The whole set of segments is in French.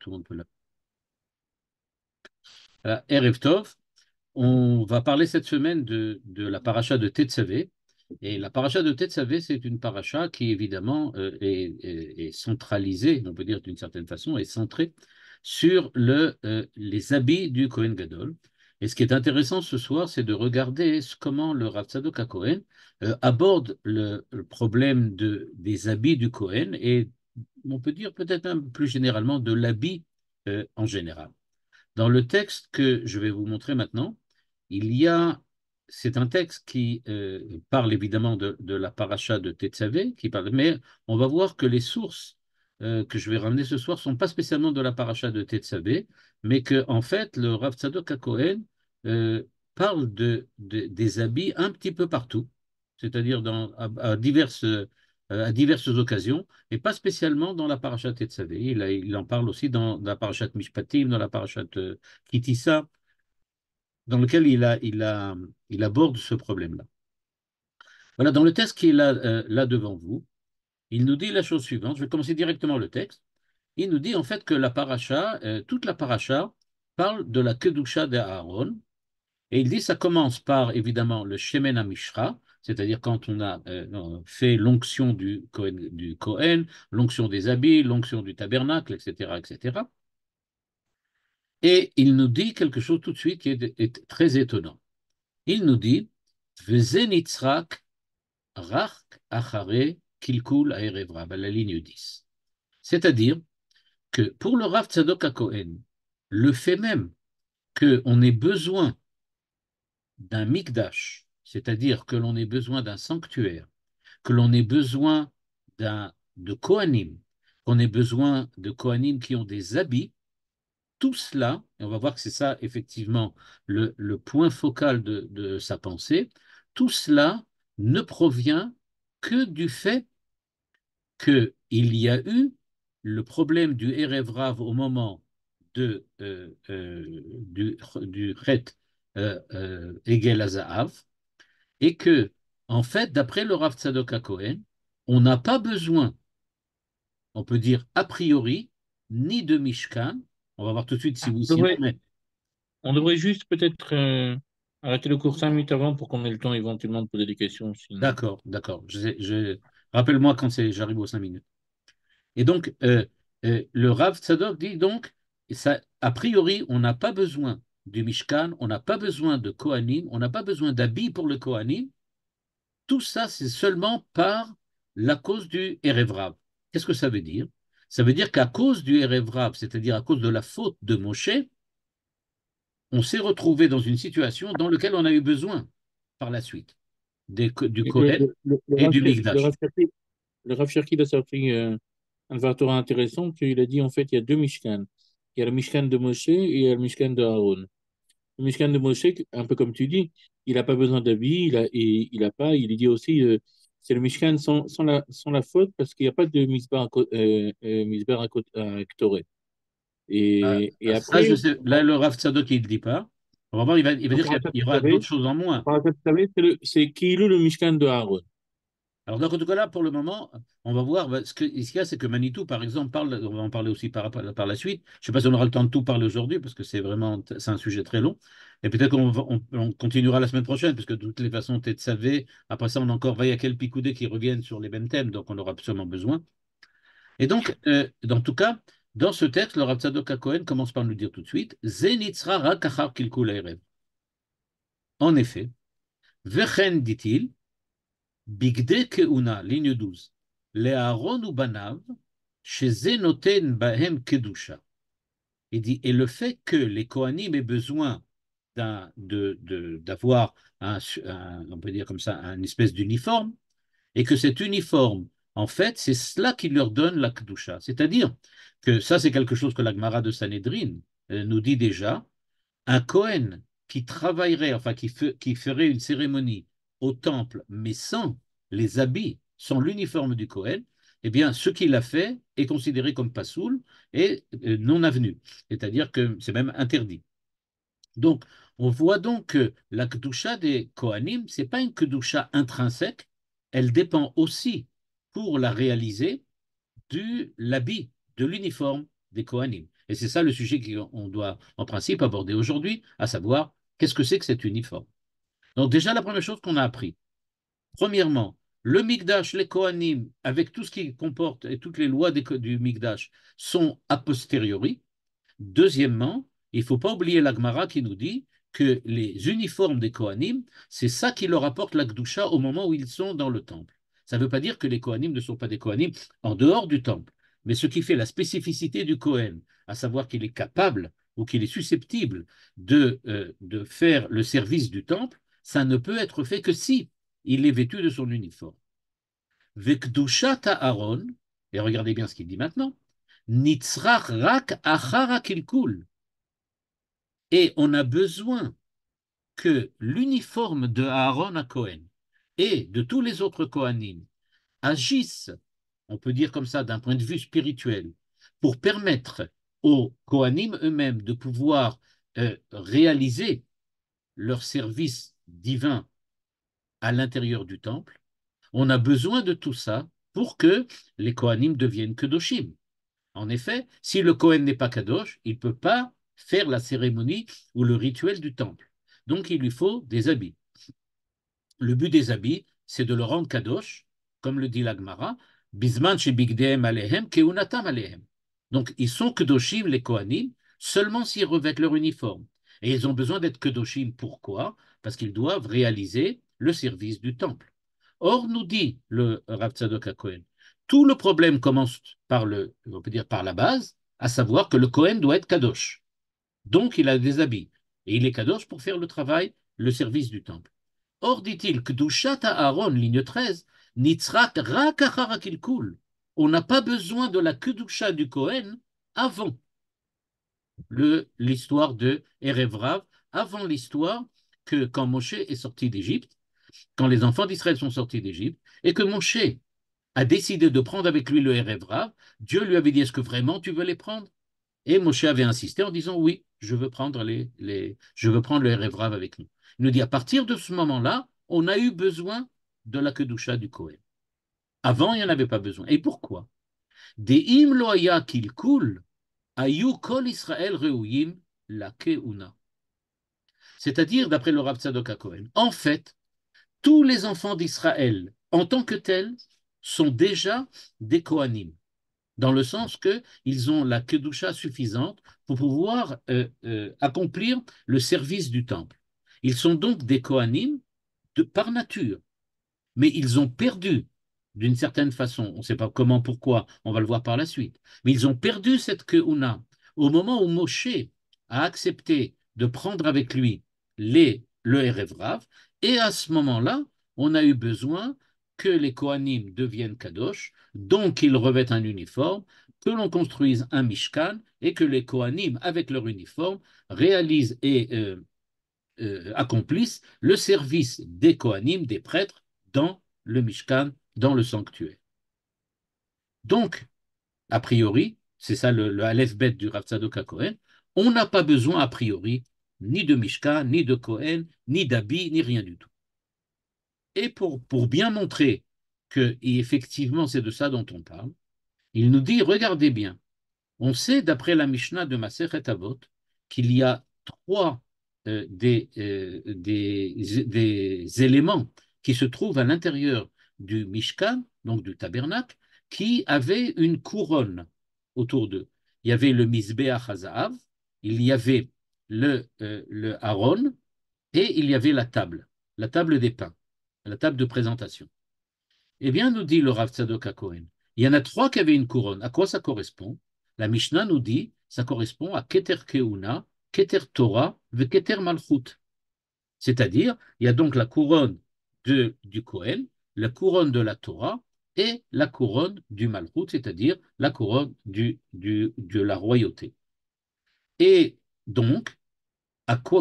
tout le monde peut là. Erev Tov, on va parler cette semaine de la paracha de Tetzavé. Et la paracha de Tetzavé, c'est une paracha qui, évidemment, est centralisée, on peut dire d'une certaine façon, est centrée sur les habits du Kohen Gadol. Et ce qui est intéressant ce soir, c'est de regarder comment le Rav Tzadok HaKohen aborde le problème des habits du Kohen et on peut dire peut-être même plus généralement de l'habit en général. Dans le texte que je vais vous montrer maintenant, il y a, c'est un texte qui parle évidemment de la paracha de Tetzavé, mais on va voir que les sources que je vais ramener ce soir ne sont pas spécialement de la paracha de Tetzavé, mais que en fait le Rav Tzadok HaKohen parle des habits un petit peu partout, c'est-à-dire à diverses occasions, et pas spécialement dans la parashat Tetzavé. Il en parle aussi dans la parashat Mishpatim, dans la parashat Kitissa, dans lequel il aborde ce problème-là. Voilà, dans le texte qui est là devant vous, il nous dit la chose suivante. Je vais commencer directement le texte. Il nous dit en fait que la paracha, toute la paracha, parle de la Kedusha d'Aaron. Et il dit ça commence par évidemment le Shemen HaMishra, c'est-à-dire quand on a fait l'onction du Kohen, l'onction des habits, l'onction du tabernacle, etc., etc. Et il nous dit quelque chose tout de suite qui est très étonnant. Il nous dit V'zenitzrak rach achare kilkul ha'erev Rav, à la ligne 10. C'est-à-dire que pour le Rav Tzadok HaKohen, le fait même qu'on ait besoin d'un mikdash, c'est-à-dire que l'on ait besoin d'un sanctuaire, que l'on ait besoin de kohanim, qu'on ait besoin de kohanim qui ont des habits, tout cela, et on va voir que c'est ça effectivement le point focal de sa pensée, tout cela ne provient que du fait qu'il y a eu le problème du Erev Rav au moment du Chet Egel Hazahav, et que, en fait, d'après le Rav Tzadok HaKohen, on n'a pas besoin, on peut dire a priori, ni de Mishkan. On va voir tout de suite si oui, On si non, devrait, mais on devrait juste peut-être arrêter le cours 5 minutes avant pour qu'on ait le temps éventuellement de poser des questions. d'accord, d'accord. Rappelle-moi quand j'arrive aux 5 minutes. Et donc, le Rav Tzadok dit donc, ça, a priori, on n'a pas besoin du Mishkan, on n'a pas besoin de Kohanim, on n'a pas besoin d'habits pour le Kohanim. Tout ça, c'est seulement par la cause du Erev Rav. Qu'est-ce que ça veut dire? Ça veut dire qu'à cause du Erev Rav, c'est-à-dire à cause de la faute de Moshe, on s'est retrouvé dans une situation dans laquelle on a eu besoin par la suite du Et Kohen et du Le Mikdash. Rav Cherki, le Rav Cherki, il a sorti un Vartora intéressant, qu'il a dit en fait il y a deux Mishkan. Il y a le Mishkan de Moshe et il y a le Mishkan de Aaron. Le Mishkan de Moshe, un peu comme tu dis, il n'a pas besoin d'habits, il dit aussi, c'est le Mishkan sans la faute parce qu'il n'y a pas de Misbar à Ktoret. Et Ça, je après, sais. Là, le Rav Tzadok, il ne le dit pas. On va voir, il va en dire qu'il parachat y aura d'autres Tzavé, choses en moins. c'est Kilo le Mishkan de Aaron. Alors, dans tout cas, là, pour le moment, on va voir. Ce qu'il y a, c'est que Manitou, par exemple, on va en parler aussi par la suite. Je ne sais pas si on aura le temps de tout parler aujourd'hui, parce que c'est un sujet très long. Et peut-être on continuera la semaine prochaine, parce que de toutes les façons, tu savais, après ça, on a encore Vayakel Picoudé qui reviennent sur les mêmes thèmes, donc on aura absolument besoin. Et donc, dans tout cas, dans ce texte, le Rav Tzadok HaKohen commence par nous dire tout de suite, Zenitzra ra kachar kilkul ha'erev. En effet, Vechen, dit-il, Bigde Keuna, ligne 12. Le Aaron ou Banav, chez Noten Bahem Kedusha. Il dit, et le fait que les Kohanim aient besoin d'avoir on peut dire comme ça, un espèce d'uniforme, et que cet uniforme, en fait, c'est cela qui leur donne la Kedusha. C'est-à-dire que ça, c'est quelque chose que la Gemara de Sanhedrin nous dit déjà, un Kohen qui travaillerait, enfin qui ferait une cérémonie au temple, mais sans les habits, sans l'uniforme du Kohen, eh bien, ce qu'il a fait est considéré comme pasoul et non avenu. C'est-à-dire que c'est même interdit. Donc, on voit donc que la Kedusha des Kohanim, ce n'est pas une Kedusha intrinsèque, elle dépend aussi, pour la réaliser, de l'habit, de l'uniforme des Kohanim. Et c'est ça le sujet qu'on doit en principe aborder aujourd'hui, à savoir qu'est-ce que c'est que cet uniforme. Donc déjà, la première chose qu'on a appris, premièrement, le Mikdash, les Kohanim, avec tout ce qui comporte et toutes les lois du Mikdash, sont a posteriori. Deuxièmement, il ne faut pas oublier la Gemara qui nous dit que les uniformes des Kohanim, c'est ça qui leur apporte la Gdusha au moment où ils sont dans le temple. Ça ne veut pas dire que les Kohanim ne sont pas des Kohanim en dehors du temple, mais ce qui fait la spécificité du Kohen, à savoir qu'il est capable ou qu'il est susceptible de faire le service du temple, ça ne peut être fait que si il est vêtu de son uniforme. Vekdushat Aaron, et regardez bien ce qu'il dit maintenant, Nitzrach rak achara kilkul. Et on a besoin que l'uniforme de Aaron à Cohen et de tous les autres Kohanim agissent, on peut dire comme ça d'un point de vue spirituel, pour permettre aux Kohanim eux-mêmes de pouvoir réaliser leur service divin à l'intérieur du temple. On a besoin de tout ça pour que les Kohanim deviennent Kedoshim. En effet, si le Kohen n'est pas Kadosh, il ne peut pas faire la cérémonie ou le rituel du temple. Donc il lui faut des habits. Le but des habits, c'est de le rendre Kadosh, comme le dit l'Agmara, Bisman shebigdehem alehem keunatam alehem. Donc ils sont Kedoshim, les Kohanim, seulement s'ils revêtent leur uniforme. Et ils ont besoin d'être Kedoshim, pourquoi? Parce qu'ils doivent réaliser le service du temple. Or, nous dit le Rav Tzadok HaKohen, tout le problème commence on peut dire par la base, à savoir que le Kohen doit être Kadosh. Donc, il a des habits. Et il est Kadosh pour faire le travail, le service du temple. Or, dit-il, Kdushat Aaron, ligne 13, Nitzrak rak achara kilkul. On n'a pas besoin de la Kedusha du Kohen avant l'histoire de Erev Rav, avant l'histoire que quand Moshe est sorti d'Égypte, quand les enfants d'Israël sont sortis d'Égypte, et que Moshe a décidé de prendre avec lui le Erev Rav, Dieu lui avait dit, est-ce que vraiment tu veux les prendre? Et Moshe avait insisté en disant, oui, je veux prendre je veux prendre le Erev Rav avec nous. Il nous dit, à partir de ce moment-là, on a eu besoin de la Kedusha du Kohen. Avant, il n'y en avait pas besoin. Et pourquoi? De'im lo haya kilkul, ayu kol Israël reuyim la keuna. C'est-à-dire, d'après le Rav Tzadok HaKohen, en fait, tous les enfants d'Israël, en tant que tels, sont déjà des Kohanim, dans le sens qu'ils ont la Kedusha suffisante pour pouvoir accomplir le service du temple. Ils sont donc des Kohanim par nature, mais ils ont perdu, d'une certaine façon, on ne sait pas comment, pourquoi, on va le voir par la suite, mais ils ont perdu cette Keuna au moment où Moshe a accepté de prendre avec lui le Erev Rav, et à ce moment-là, on a eu besoin que les Kohanim deviennent Kadosh, donc ils revêtent un uniforme, que l'on construise un Mishkan, et que les Kohanim, avec leur uniforme, réalisent et accomplissent le service des Kohanim, des prêtres, dans le Mishkan, dans le sanctuaire. Donc, a priori, c'est ça le Aleph-Bet du Rav Tzadok HaKohen, on n'a pas besoin a priori ni de Mishkan, ni de Kohen, ni d'habits, ni rien du tout. Et pour bien montrer que, et effectivement, c'est de ça dont on parle, il nous dit, regardez bien, on sait, d'après la Mishnah de Masechet Avot, qu'il y a trois des éléments qui se trouvent à l'intérieur du Mishkan, donc du tabernacle, qui avaient une couronne autour d'eux. Il y avait le Mizbeach HaZahav, il y avait le Aaron, et il y avait la table des pains, la table de présentation. Eh bien, nous dit le Rav Tzadok HaKohen, il y en a trois qui avaient une couronne. À quoi ça correspond? La Mishnah nous dit, ça correspond à Keter Keuna, Keter Torah, ve Keter Malchut. C'est-à-dire, il y a donc la couronne du Kohen, la couronne de la Torah et la couronne du Malchut, c'est-à-dire la couronne de la royauté. Et donc,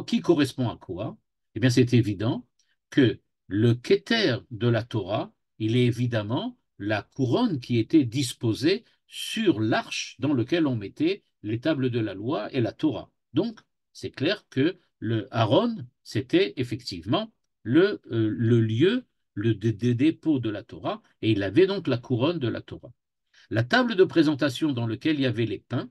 qui correspond à quoi? Eh bien, c'est évident que le Keter de la Torah, il est évidemment la couronne qui était disposée sur l'arche dans lequel on mettait les tables de la loi et la Torah. Donc, c'est clair que le Aaron, c'était effectivement le lieu de dépôt de la Torah, et il avait donc la couronne de la Torah. La table de présentation dans laquelle il y avait les pains,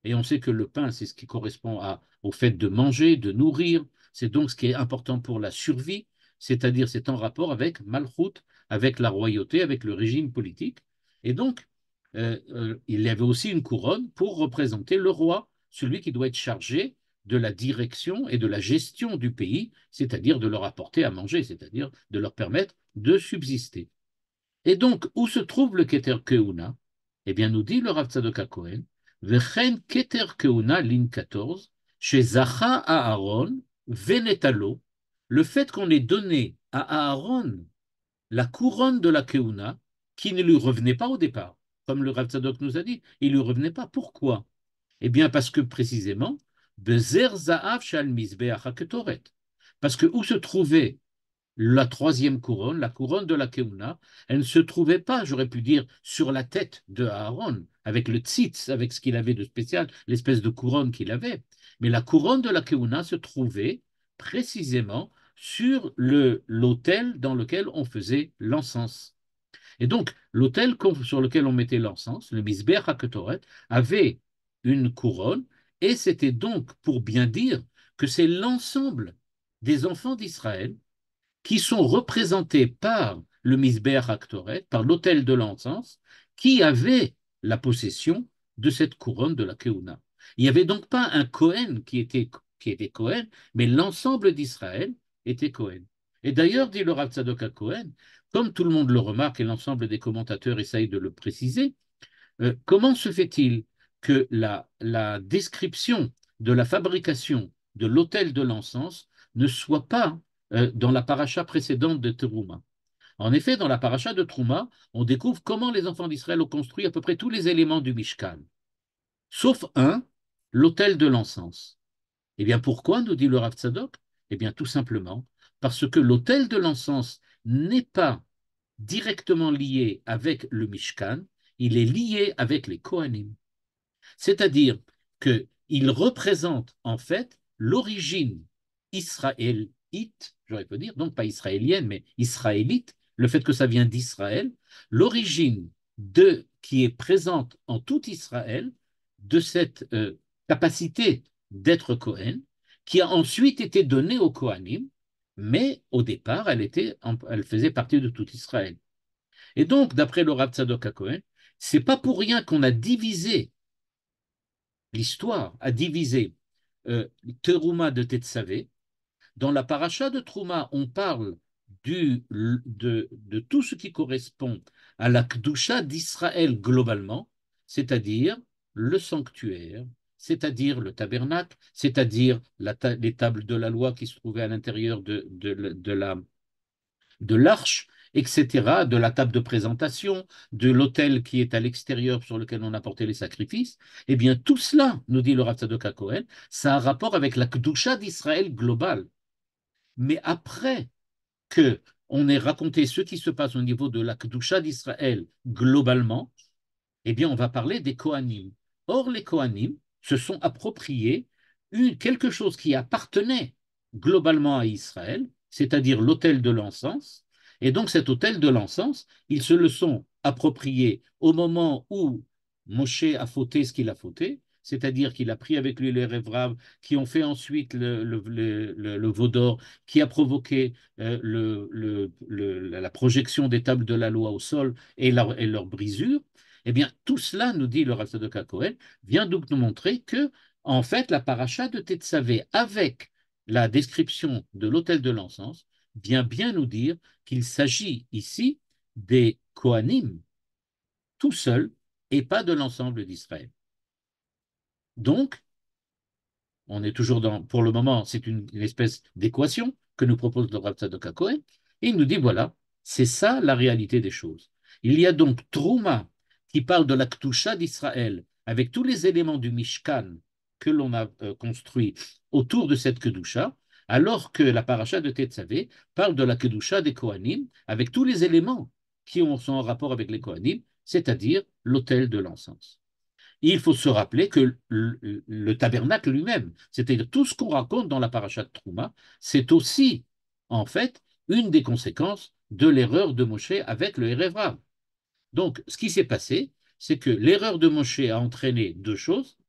Et on sait que le pain, c'est ce qui correspond au fait de manger, de nourrir. C'est donc ce qui est important pour la survie, c'est-à-dire c'est en rapport avec Malchut, avec la royauté, avec le régime politique. Et donc, il y avait aussi une couronne pour représenter le roi, celui qui doit être chargé de la direction et de la gestion du pays, c'est-à-dire de leur apporter à manger, c'est-à-dire de leur permettre de subsister. Et donc, où se trouve le Keter Keuna? Eh bien, nous dit le Rav Tzadok HaKohen, Vechen Keter Keuna, ligne 14, chez Zacha Aaron, Venetalo, le fait qu'on ait donné à Aaron la couronne de la Keuna, qui ne lui revenait pas au départ, comme le Rav Tzadok nous a dit, il ne lui revenait pas. Pourquoi? Eh bien, parce que précisément, Bezer Zaav Shal Mizbeach HaKetoret, parce que où se trouvait la troisième couronne, la couronne de la Keuna, elle ne se trouvait pas, j'aurais pu dire, sur la tête de Aaron, avec le tzitz, avec ce qu'il avait de spécial, l'espèce de couronne qu'il avait. Mais la couronne de la Keuna se trouvait précisément sur l'autel dans lequel on faisait l'encens. Et donc, l'autel sur lequel on mettait l'encens, le Misber HaKetoret, avait une couronne, et c'était donc pour bien dire que c'est l'ensemble des enfants d'Israël qui sont représentés par le Misber Haktoret, par l'autel de l'encens, qui avait la possession de cette couronne de la Keuna. Il n'y avait donc pas un Cohen qui était Cohen, mais l'ensemble d'Israël était Cohen. Et d'ailleurs, dit le Rav Tzadok Cohen, comme tout le monde le remarque et l'ensemble des commentateurs essayent de le préciser, comment se fait-il que la description de la fabrication de l'autel de l'encens ne soit pas dans la paracha précédente de Teruma? En effet, dans la paracha de Trouma, on découvre comment les enfants d'Israël ont construit à peu près tous les éléments du Mishkan, sauf un, l'autel de l'encens. Eh bien, pourquoi, nous dit le Rav Tzadok? Eh bien, tout simplement parce que l'autel de l'encens n'est pas directement lié avec le Mishkan, il est lié avec les Kohanim. C'est-à-dire qu'il représente en fait l'origine israélite, j'aurais pu dire, donc pas israélienne, mais israélite, le fait que ça vient d'Israël, l'origine qui est présente en tout Israël de cette capacité d'être Kohen, qui a ensuite été donnée aux Kohanim, mais au départ, elle faisait partie de tout Israël. Et donc, d'après le Rav Tzadok HaKohen, c'est pas pour rien qu'on a divisé l'histoire, a divisé Teruma de Tetzavé. Dans la paracha de Trouma, on parle de tout ce qui correspond à la Kdusha d'Israël globalement, c'est-à-dire le sanctuaire, c'est-à-dire le tabernacle, c'est-à-dire les tables de la loi qui se trouvaient à l'intérieur de l'arche, etc., de la table de présentation, de l'autel qui est à l'extérieur sur lequel on apportait les sacrifices, eh bien tout cela, nous dit le Rav Tzadok Cohen, ça a un rapport avec la Kedusha d'Israël globale. Mais après que on ait raconté ce qui se passe au niveau de la Kedusha d'Israël globalement, eh bien on va parler des Kohanim. Or, les Kohanim se sont appropriés quelque chose qui appartenait globalement à Israël, c'est-à-dire l'autel de l'encens. Et donc cet autel de l'encens, ils se le sont appropriés au moment où Moshe a fauté ce qu'il a fauté, c'est-à-dire qu'il a pris avec lui les rêves qui ont fait ensuite le veau d'or, qui a provoqué la projection des tables de la loi au sol et leur brisure. Eh bien, tout cela, nous dit le Rav Tzadok Cohen, vient donc nous montrer que, en fait, la paracha de Tetzavé, avec la description de l'autel de l'encens, vient bien nous dire qu'il s'agit ici des Kohanim tout seuls et pas de l'ensemble d'Israël. Donc, on est toujours dans, pour le moment, c'est une espèce d'équation que nous propose le Rav Tzadok Cohen, et il nous dit, voilà, c'est ça la réalité des choses. Il y a donc Trouma qui parle de la Ktusha d'Israël, avec tous les éléments du Mishkan que l'on a construit autour de cette Kedusha, alors que la paracha de Tetzavé parle de la Kedusha des Kohanim, avec tous les éléments qui sont en rapport avec les Kohanim, c'est-à-dire l'autel de l'encens. Il faut se rappeler que le tabernacle lui-même, c'est-à-dire tout ce qu'on raconte dans la paracha de Trouma, c'est aussi, en fait, une des conséquences de l'erreur de Moshe avec le Erev Rav. Donc, ce qui s'est passé, c'est que l'erreur de Moshe a entraîné deux choses.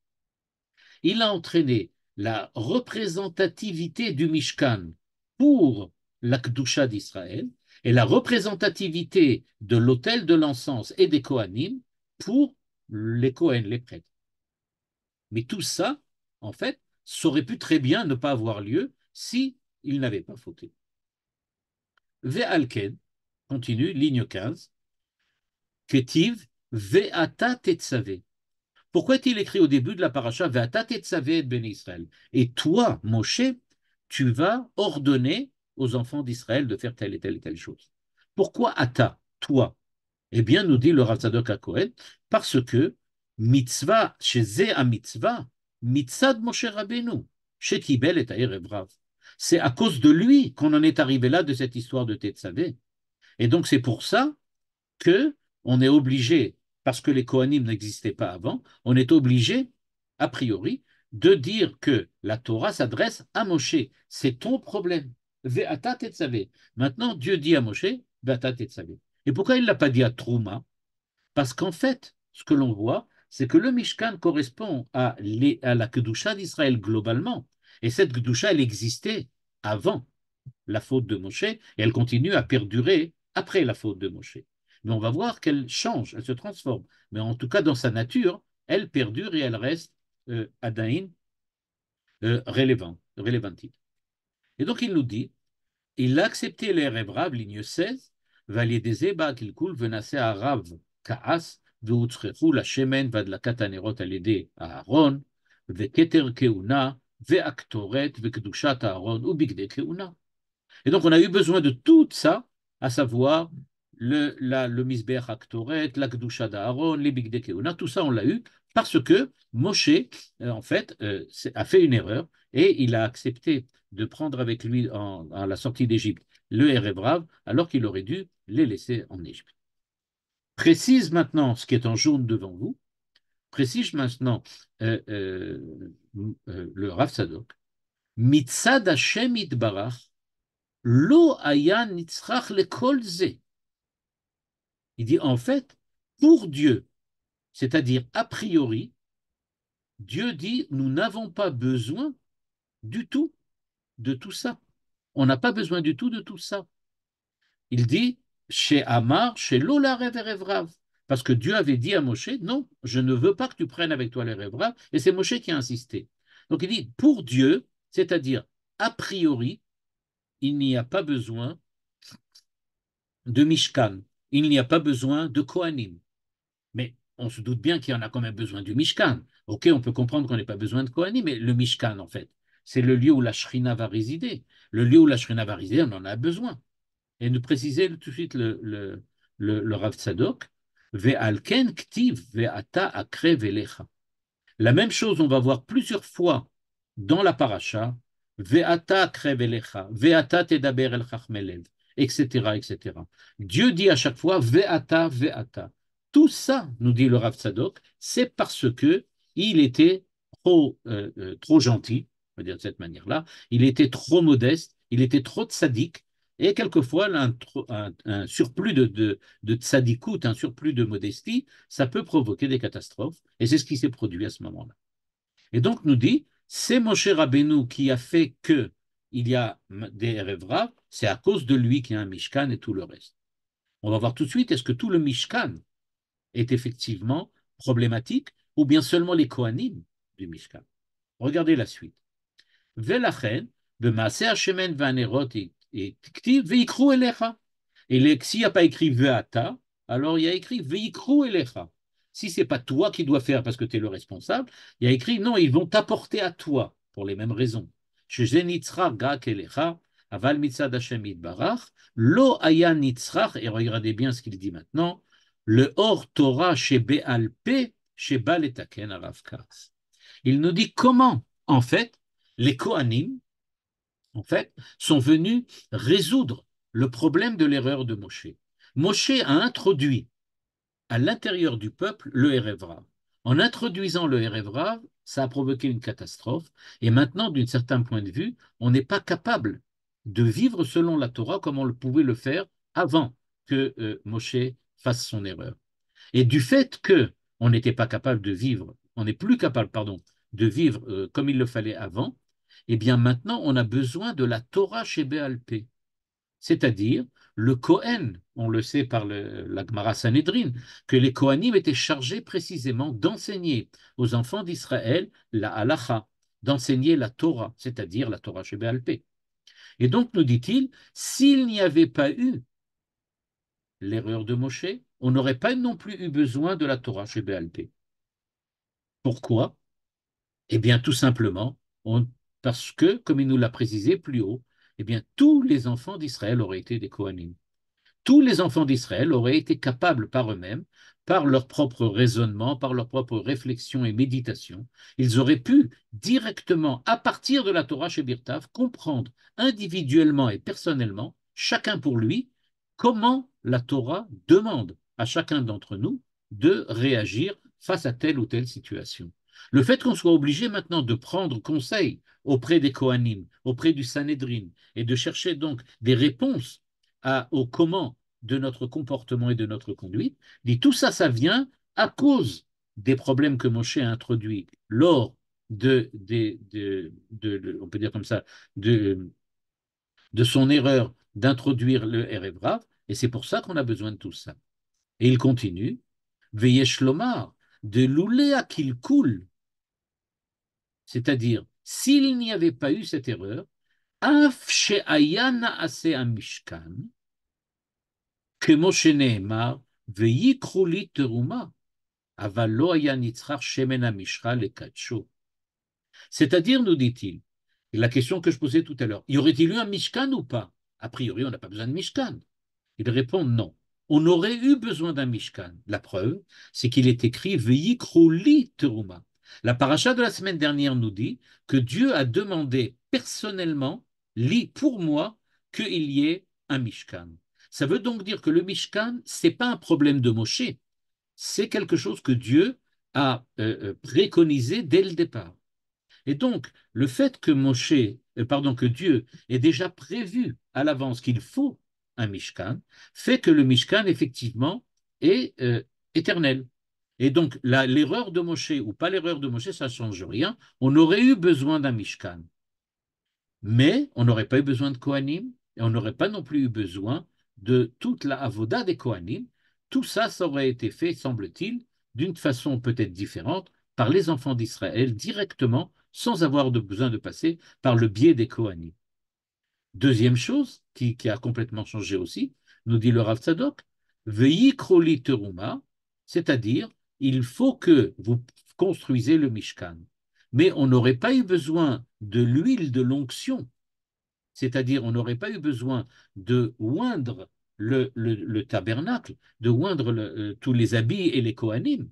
il a entraîné la représentativité du Mishkan pour la Kedusha d'Israël et la représentativité de l'autel de l'encens et des Kohanim pour les Kohen, les prêtres. Mais tout ça, en fait, ça aurait pu très bien ne pas avoir lieu si il n'avait pas fauté. Ve'alken, continue, ligne 15, Ketiv, Ve'ata tetzave. Pourquoi est-il écrit au début de la paracha Ve'ata tetzave et ben Israël? Et toi, Moshe, tu vas ordonner aux enfants d'Israël de faire telle et telle et telle chose. Pourquoi Ata, toi? Eh bien, nous dit le Rav Tzadok HaKohen, parce que mitzvah, chez a mitzvah, mitzad Moshe Rabbeinu, chez Kibel et Erev Rav. C'est à cause de lui qu'on en est arrivé là de cette histoire de Tetzavé. Et donc, c'est pour ça que on est obligé, parce que les Kohanim n'existaient pas avant, on est obligé, a priori, de dire que la Torah s'adresse à Moshe. C'est ton problème. Ve'ata tetzavé. Maintenant, Dieu dit à Moshe, Ve'ata tetzavé. Et pourquoi il ne l'a pas dit à Trouma? Parce qu'en fait, ce que l'on voit, c'est que le Mishkan correspond à la Kedusha d'Israël globalement. Et cette Kedusha, elle existait avant la faute de Moshe et elle continue à perdurer après la faute de Moshe. Mais on va voir qu'elle change, elle se transforme. Mais en tout cas, dans sa nature, elle perdure et elle reste Adain relevantite. Et donc il nous dit, il a accepté les Rav, ligne 16, validé ba qu'il coule venassé à Rav Kaas, והוצחפו לשמן והדלקת הנרות על ידי אהרון, וכתר כהונה, והקטורת, וקדושת אהרון, ובגדי כהונה. Et donc, on a eu besoin de tout ça, à savoir le Misbeach Aktoret, la Kedusha d'Aaron, les Bigdei Keuna, tout ça, on l'a eu parce que Moshe, en fait, a fait une erreur et il a accepté de prendre avec lui à la sortie d'Égypte le Erev Rav, alors qu'il aurait dû les laisser en Égypte. Précise maintenant ce qui est en jaune devant vous, précise maintenant le Rav Sadok, Mitzad Hashem Itbarach, Lo aya nitzrach lekol ze. Il dit en fait, pour Dieu, c'est-à-dire a priori, Dieu dit nous n'avons pas besoin du tout de tout ça. On n'a pas besoin du tout de tout ça. Il dit chez Amar, chez Lola Reverav. Parce que Dieu avait dit à Moshe, non, je ne veux pas que tu prennes avec toi les Reverav, et c'est Moshe qui a insisté. Donc il dit, pour Dieu, c'est-à-dire a priori, il n'y a pas besoin de Mishkan. Il n'y a pas besoin de Kohanim. Mais on se doute bien qu'il y en a quand même besoin du Mishkan. Ok, on peut comprendre qu'on n'ait pas besoin de Kohanim, mais le Mishkan, en fait, c'est le lieu où la Shrina va résider. Le lieu où la Shrina va résider, on en a besoin. Et de préciser tout de suite le Rav Tzadok, Ve'alken ktiv ve'ata akre ve'lecha. La même chose, on va voir plusieurs fois dans la paracha, Ve'ata krevelecha, Ve'ata tedaber el chachmelev, etc., etc. Dieu dit à chaque fois Ve'ata, Ve'ata. Tout ça, nous dit le Rav Tzadok, c'est parce que il était trop gentil, on va dire de cette manière-là, il était trop modeste, il était trop tzaddik, et quelquefois un surplus de tzadikout, un surplus de modestie, ça peut provoquer des catastrophes, et c'est ce qui s'est produit à ce moment-là. Et donc nous dit, c'est Moshe Rabbeinu qui a fait que il y a des Erev Rav, c'est à cause de lui qu'il y a un Mishkan et tout le reste. On va voir tout de suite, est-ce que tout le Mishkan est effectivement problématique ou bien seulement les Kohanim du Mishkan? Regardez la suite. Velachen, b'maaseh hashemen v'anerot et tiktiv veikru elecha. Et s'il n'y a pas écrit ve'ata, alors il y a écrit veikru elecha. Si ce n'est pas toi qui dois faire parce que tu es le responsable, il y a écrit non, ils vont t'apporter à toi pour les mêmes raisons. Sheze nitzrach gak elecha, aval mitzad Hashem itbarach, lo aya nitzrach, et regardez bien ce qu'il dit maintenant, le or Torah shebe'alpe sheba letaken arav kas. Il nous dit comment, en fait, les Kohanim, en fait, sont venus résoudre le problème de l'erreur de Moshe. Moshe a introduit à l'intérieur du peuple le Erev Rav. En introduisant le Erev Rav, ça a provoqué une catastrophe. Et maintenant, d'un certain point de vue, on n'est pas capable de vivre selon la Torah comme on le pouvait le faire avant que Moshe fasse son erreur. Et du fait que on n'était pas capable de vivre, on n'est plus capable, pardon, de vivre comme il le fallait avant, eh bien maintenant on a besoin de la Torah chez Béalpé, c'est-à-dire le Kohen, on le sait par la Gemara Sanhedrin, que les Kohanim étaient chargés précisément d'enseigner aux enfants d'Israël la halacha, d'enseigner la Torah, c'est-à-dire la Torah chez Béalpé. Et donc, nous dit-il, s'il n'y avait pas eu l'erreur de Moshe, on n'aurait pas non plus eu besoin de la Torah chez Béalpé. Pourquoi? Eh bien, tout simplement, parce que, comme il nous l'a précisé plus haut, eh bien, tous les enfants d'Israël auraient été des Kohanim. Tous les enfants d'Israël auraient été capables par eux-mêmes, par leur propre raisonnement, par leur propre réflexion et méditation, ils auraient pu directement, à partir de la Torah chez Birtav, comprendre individuellement et personnellement, chacun pour lui, comment la Torah demande à chacun d'entre nous de réagir face à telle ou telle situation. Le fait qu'on soit obligé maintenant de prendre conseil auprès des Kohanim, auprès du Sanhédrin, et de chercher donc des réponses au comment de notre comportement et de notre conduite, dit tout ça, ça vient à cause des problèmes que Moshe a introduits lors on peut dire comme ça, de son erreur d'introduire le Erev Rav, et c'est pour ça qu'on a besoin de tout ça. Et il continue, Veyesh lomar, de l'ouléa qu'il coule, c'est-à-dire, s'il n'y avait pas eu cette erreur, Af she'ayana ase amishkan, כמו שנאמר, ויקחו לי תרומה, אבל לא היה נצרך שמן המשחה לקדשו. C'est-à-dire, nous dit-il, la question que je posais tout à l'heure, y aurait-il eu un Mishkan ou pas? A priori, on n'a pas besoin de Mishkan. Il répond non. On aurait eu besoin d'un Mishkan. La preuve, c'est qu'il est écrit Veyikru li teruma. La paracha de la semaine dernière nous dit que Dieu a demandé personnellement, li pour moi, qu'il y ait un Mishkan. Ça veut donc dire que le Mishkan, c'est pas un problème de Moshe, c'est quelque chose que Dieu a préconisé dès le départ. Et donc, le fait que que Dieu ait déjà prévu à l'avance qu'il faut un Mishkan, fait que le Mishkan, effectivement, est éternel. Et donc, l'erreur de Moshe ou pas l'erreur de Moshe, ça ne change rien. On aurait eu besoin d'un Mishkan. Mais on n'aurait pas eu besoin de Kohanim et on n'aurait pas non plus eu besoin de toute la avoda des Kohanim. Tout ça, ça aurait été fait, semble-t-il, d'une façon peut-être différente, par les enfants d'Israël directement, sans avoir besoin de passer par le biais des Kohanim. Deuxième chose qui a complètement changé aussi, nous dit le Rav Tzadok, Veyikro teruma, c'est-à-dire, il faut que vous construisez le Mishkan. Mais on n'aurait pas eu besoin de l'huile de l'onction, c'est-à-dire on n'aurait pas eu besoin de oindre le tabernacle, de oindre tous les habits et les Kohanim,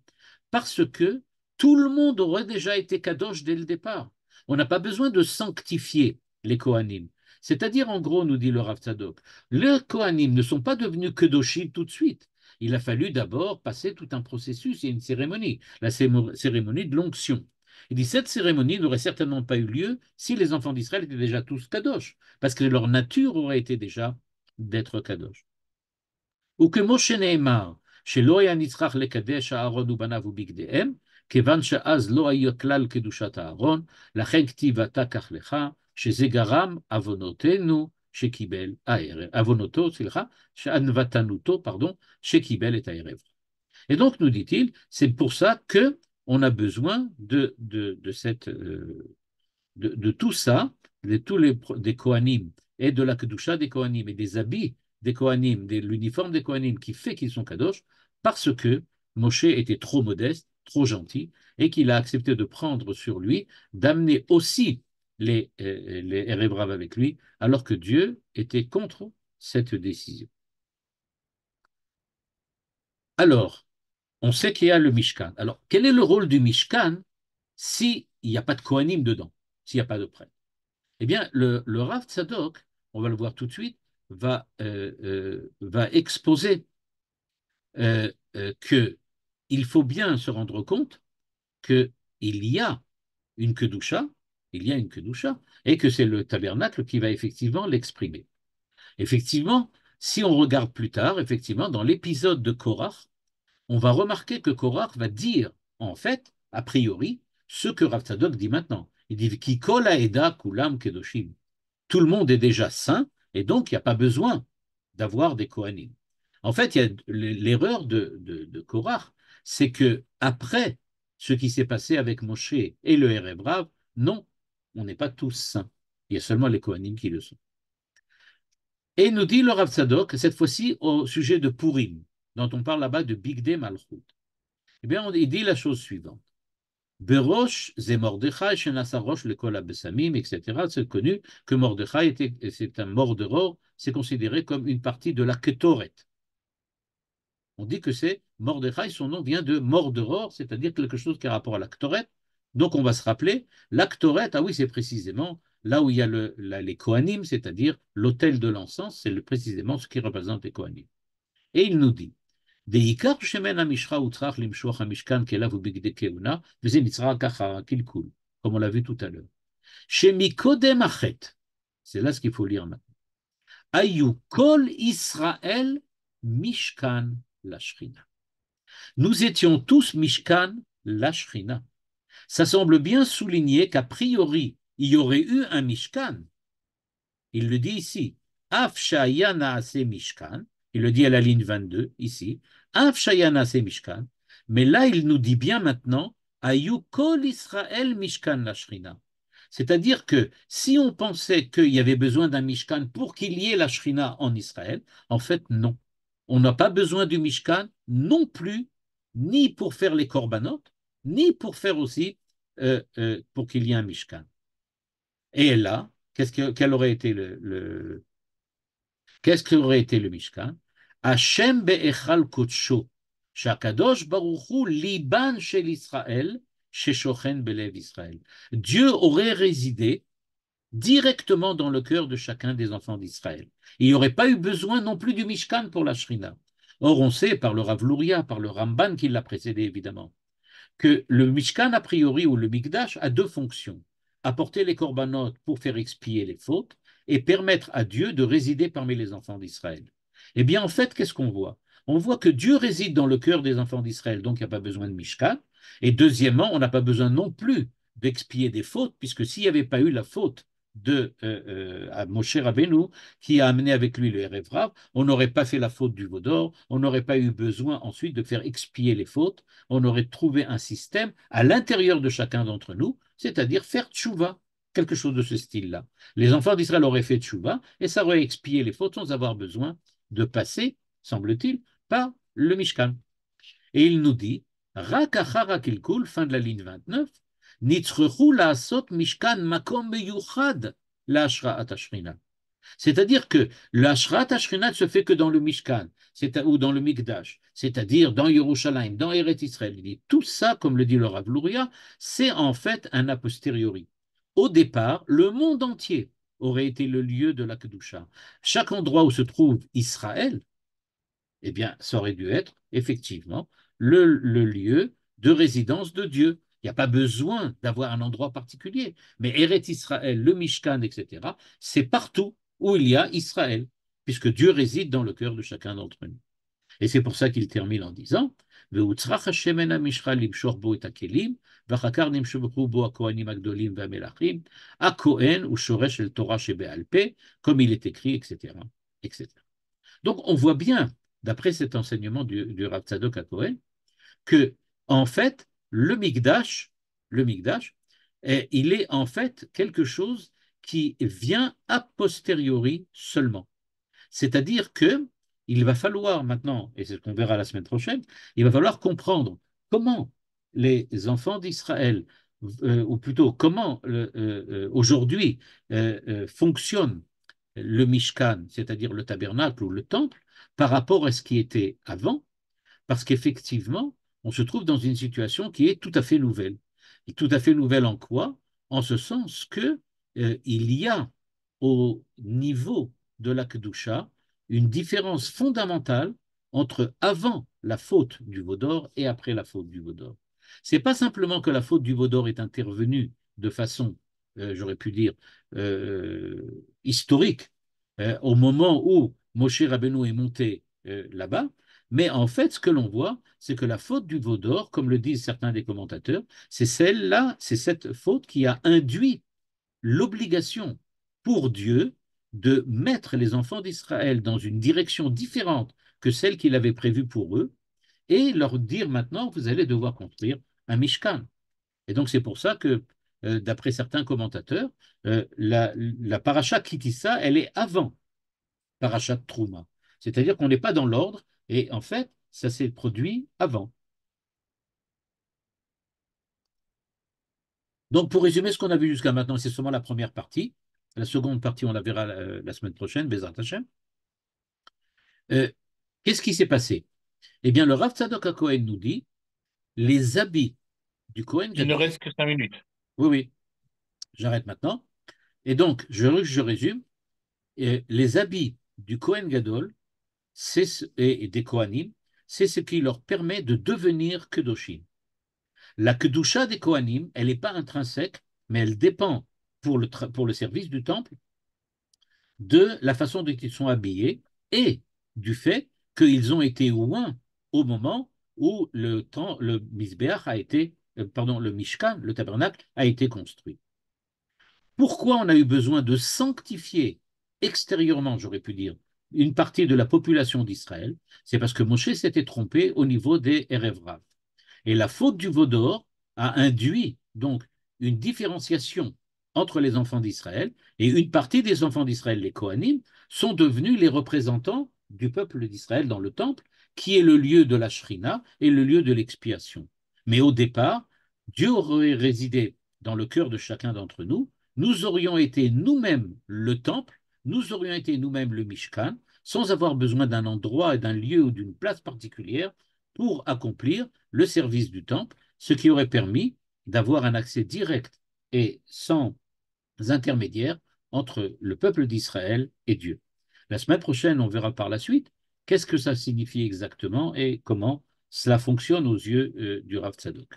parce que tout le monde aurait déjà été Kadosh dès le départ. On n'a pas besoin de sanctifier les Kohanim. C'est-à-dire, en gros, nous dit le Rav Tzadok, les Kohanim ne sont pas devenus Kedoshim tout de suite. Il a fallu d'abord passer tout un processus et une cérémonie, la cérémonie de l'onction. Il dit cette cérémonie n'aurait certainement pas eu lieu si les enfants d'Israël étaient déjà tous Kadosh, parce que leur nature aurait été déjà d'être Kadosh. Ou que Moshe Neymar, שלא היה נצרך לקדש אהרון ובניו ובגדיהם, כיוון שאז לא היה כלל קדושת אהרון, לכן כתיב ותקח לך, שזה גרם עוונותינו שקיבל הערב. ענוותנותו, שקיבל את הערב. Et donc, nous dit-il, c'est pour ça que on a besoin de tout ça, des Kohanim et de la Kedusha des Kohanim et des habits des Kohanim, de l'uniforme des Kohanim qui fait qu'ils sont Kadosh, parce que Moshe était trop modeste, trop gentil, et qu'il a accepté de prendre sur lui, d'amener aussi les Erev Rav avec lui, alors que Dieu était contre cette décision. Alors, on sait qu'il y a le Mishkan. Alors, quel est le rôle du Mishkan s'il n'y a pas de Kohanim dedans, s'il n'y a pas de prêtre? Eh bien, le Rav Tzadok, on va le voir tout de suite, va exposer qu'il faut bien se rendre compte qu'il y a une kedusha, et que c'est le tabernacle qui va effectivement l'exprimer. Effectivement, si on regarde plus tard, effectivement, dans l'épisode de Korach, on va remarquer que Korach va dire, en fait, a priori, ce que Rav Tzadok dit maintenant. Il dit Ki kol haeda kulam kedoshim. Tout le monde est déjà saint, et donc il n'y a pas besoin d'avoir des Kohanim. En fait, il y a l'erreur de Korach, c'est que après ce qui s'est passé avec Moshe et le Erev Rav, non, on n'est pas tous saints. Il y a seulement les Kohanim qui le sont. Et il nous dit le Rav Tzadok, cette fois-ci au sujet de Purim, dont on parle là-bas de Bigdei Malchut. Eh bien, il dit la chose suivante. Berosh, c'est Mordechai, Shenasarosh, l'école à Bessamim, etc. C'est connu que Mordechai c'est un Mordoror, c'est considéré comme une partie de la Ketoret. On dit que c'est Mordechai, son nom vient de Mordoror, c'est-à-dire quelque chose qui a rapport à la Ketoret. Donc on va se rappeler, la Ketoret, ah oui, c'est précisément là où il y a les Kohanim, c'est-à-dire l'autel de l'encens, c'est précisément ce qui représente les Kohanim. Et il nous dit, Deikar shemen hamishcha utzrach limshoch hamishkan kelav ubigdei keuna, v'ze nitzrach kachar kilkul, comme on l'a vu tout à l'heure. Shemikodem achet, c'est là ce qu'il faut lire maintenant. Ayu kol Israël mishkan la shrina. Nous étions tous mishkan la shrina. Ça semble bien souligner qu'a priori, il y aurait eu un mishkan. Il le dit ici. Af shaya naase mishkan. Il le dit à la ligne 22, ici. Af shaya naase mishkan. Mais là, il nous dit bien maintenant, Ayu kol Israël mishkan la shrina. C'est-à-dire que si on pensait qu'il y avait besoin d'un mishkan pour qu'il y ait la shrina en Israël, en fait, non. On n'a pas besoin du mishkan non plus, ni pour faire les korbanot, ni pour faire aussi, pour qu'il y ait un mishkan. Et là, quel aurait été qu'est-ce qu'aurait été le Mishkan? Hashem be'echal kodsho, shakadosh baruchu liban shel Israël, sheshochen belev Israël. Dieu aurait résidé directement dans le cœur de chacun des enfants d'Israël. Il n'y aurait pas eu besoin non plus du Mishkan pour la Shrina. Or, on sait par le Rav Luria, par le Ramban qui l'a précédé évidemment, que le Mishkan, a priori, ou le Mikdash, a deux fonctions. Apporter les korbanot pour faire expier les fautes et permettre à Dieu de résider parmi les enfants d'Israël. Eh bien, en fait, qu'est-ce qu'on voit? On voit que Dieu réside dans le cœur des enfants d'Israël, donc il n'y a pas besoin de Mishkan. Et deuxièmement, on n'a pas besoin non plus d'expier des fautes, puisque s'il n'y avait pas eu la faute de à Moshe Rabbeinu, qui a amené avec lui le Erev Rav, on n'aurait pas fait la faute du Vaudor, on n'aurait pas eu besoin ensuite de faire expier les fautes, on aurait trouvé un système à l'intérieur de chacun d'entre nous, c'est-à-dire faire tchouva, quelque chose de ce style-là. Les enfants d'Israël auraient fait tchouva et ça aurait expié les fautes sans avoir besoin de passer, semble-t-il, par le Mishkan. Et il nous dit, Rak achara kilkul, fin de la ligne 29, Nitzrechu laasot mishkan makom beyuchad la hashraat hashrina. C'est-à-dire que le hashraat hashrina ne se fait que dans le Mishkan, ou dans le Mikdash, c'est-à-dire dans Yerushalayim, dans Eretz Israël. Il dit, tout ça, comme le dit le Rav Luria, c'est en fait un a posteriori. Au départ, le monde entier aurait été le lieu de la Kedusha. Chaque endroit où se trouve Israël, eh bien, ça aurait dû être effectivement le lieu de résidence de Dieu. Il n'y a pas besoin d'avoir un endroit particulier. Mais Eretz Israël, le Mishkan, etc., c'est partout où il y a Israël, puisque Dieu réside dans le cœur de chacun d'entre nous. Et c'est pour ça qu'il termine en disant Ve'utzrach Hashem ena mishcha limshor bo et hakelim, v'achakar nimshochu bo hakohanim agdolim ve'amelachim, hakohen ou shoresh el Torah shebe'al peh, comme il est écrit, etc., etc. Donc, on voit bien, d'après cet enseignement du Rav Tzadok HaKohen, que, en fait, le Mikdash, il est en fait quelque chose qui vient a posteriori seulement. C'est-à-dire que il va falloir maintenant, et c'est ce qu'on verra la semaine prochaine, il va falloir comprendre comment les enfants d'Israël, ou plutôt comment aujourd'hui fonctionne le Mishkan, c'est-à-dire le tabernacle ou le temple, par rapport à ce qui était avant, parce qu'effectivement, on se trouve dans une situation qui est tout à fait nouvelle. Et tout à fait nouvelle en quoi? En ce sens que il y a au niveau de la Kedusha une différence fondamentale entre avant la faute du Vaudor et après la faute du Vaudor. C'est pas simplement que la faute du Vaudor est intervenue de façon, j'aurais pu dire, historique, au moment où Moshe Rabbeinu est monté là-bas, Mais en fait, ce que l'on voit, c'est que la faute du veau d'or, comme le disent certains des commentateurs, c'est celle-là, c'est cette faute qui a induit l'obligation pour Dieu de mettre les enfants d'Israël dans une direction différente que celle qu'il avait prévue pour eux et leur dire maintenant, vous allez devoir construire un Mishkan. Et donc c'est pour ça que, d'après certains commentateurs, la paracha Kitissa, elle est avant parachat Trouma. C'est-à-dire qu'on n'est pas dans l'ordre et en fait, ça s'est produit avant. Donc pour résumer ce qu'on a vu jusqu'à maintenant, c'est seulement la première partie. La seconde partie, on la verra la semaine prochaine, Bezrat Hashem. Euh, Qu'est-ce qui s'est passé? Eh bien, le Rav Tzadok HaKohen nous dit, les habits du Kohen Il ne Gadol, reste que 5 minutes. oui, oui, j'arrête maintenant. Et donc, je résume, les habits du Kohen Gadol et des Kohanim, c'est ce qui leur permet de devenir Kedoshim. La Kedusha des Kohanim, elle n'est pas intrinsèque, mais elle dépend pour le service du temple de la façon dont ils sont habillés et du fait qu'ils ont été oints au moment où le Misbéach a été, pardon, le Mishkan, le tabernacle, a été construit. Pourquoi on a eu besoin de sanctifier extérieurement, j'aurais pu dire, une partie de la population d'Israël? C'est parce que Moshe s'était trompé au niveau des Erev Rav. Et la faute du veau d'or a induit donc une différenciation entre les enfants d'Israël, et une partie des enfants d'Israël, les Kohanim, sont devenus les représentants du peuple d'Israël dans le temple, qui est le lieu de la Shrina et le lieu de l'expiation. Mais au départ, Dieu aurait résidé dans le cœur de chacun d'entre nous, nous aurions été nous-mêmes le temple, nous aurions été nous-mêmes le Mishkan, sans avoir besoin d'un endroit et d'un lieu ou d'une place particulière pour accomplir le service du temple, ce qui aurait permis d'avoir un accès direct et sans intermédiaire entre le peuple d'Israël et Dieu. La semaine prochaine, on verra par la suite qu'est-ce que ça signifie exactement et comment cela fonctionne aux yeux du Rav Tzadok.